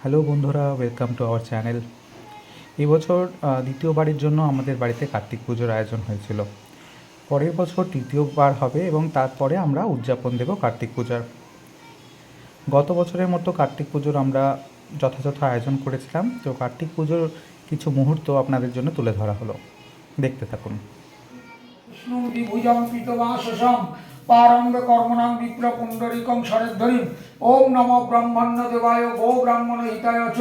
Hello বন্ধুরা, welcome to our channel. এবছর দ্বিতীয়বারের জন্য আমাদের বাড়িতে কার্তিক পুজোর আয়োজন হয়েছিল। পরের বছর তৃতীয়বার হবে এবং তারপরে আমরা উদযাপন দেব কার্তিক পূজার। গত বছরের মতো কার্তিক পুজোর আমরা যথাযথ আয়োজন করেছিলাম। তো কার্তিক পুজোর কিছু মুহূর্ত আপনাদের জন্য তুলে ধরা হলো, দেখতে থাকুন। বিভুজং পীতবাসসং পারঙ্গ কর্মণাং বিপ্র পুণ্ডরিকং শরদ্ধরিম। ওম নমো ব্রহ্মণ্য দেবায় গো ব্রাহ্মণ হিতায় চ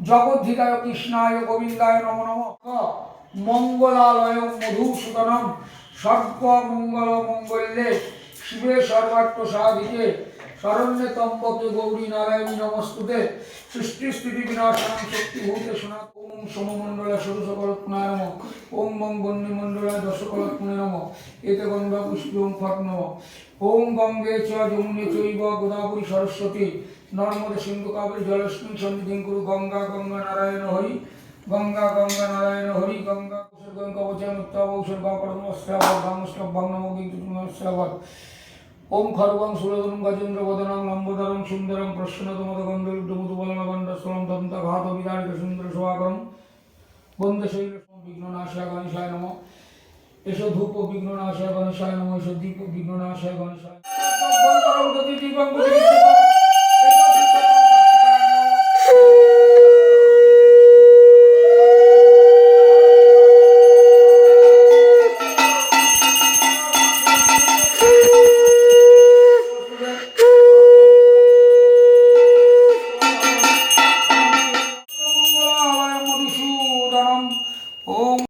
জগদ্ধিতায় কৃষ্ণায় গোবিন্দায় নমো নমঃ। মঙ্গলালয় মধুসূদনম সর্বমঙ্গল মঙ্গলে শিবে সর্বার্থ সাধিকে শরণ্যে ত্র্যম্বকে গৌরী নারায়ণী নমস্তুতে। সৃষ্টি স্থিতি বিনাশানাং শক্তিভূতে সনাতন। ওম সমমণ্ডলা ষোড়শকলত্নায় নমঃ। ওম বং বন্যমণ্ডলায় দশকলত্নে নমঃ। এতে গঙ্গা পুষ্পং ফট নমঃ। ওম গঙ্গে চ যমুনে চৈব গোদাবরী সরস্বতী নর্মদে সিন্ধু কাবেরী জলস্মিন সন্নিধিং কুরু। গঙ্গা গঙ্গা নারায়ণ হরি, গঙ্গা গঙ্গা নারায়ণ হরি। গঙ্গা গঙ্গা কবচম উত্তম ঔষধ পরমস্যাবৎ বামস্টভং নমো গীতুস্যাবৎ। ওম খর্বং সুরধনং গজেন্দ্র বদনং লম্বোদরং সুন্দরং প্রসন্নতমদ গন্ধর্বমধুবলনগণ্ডস্থলং দন্তঘাত বিদারিত সুন্দর শোভাকরং বন্দে শৈল বিঘ্ননাশায় গণেশায় নমঃ। এসো ধূপ বিঘ্ননাশায় গণেশায় নমঃ। এসো দীপ বিঘ্ননাশায় গণেশায়।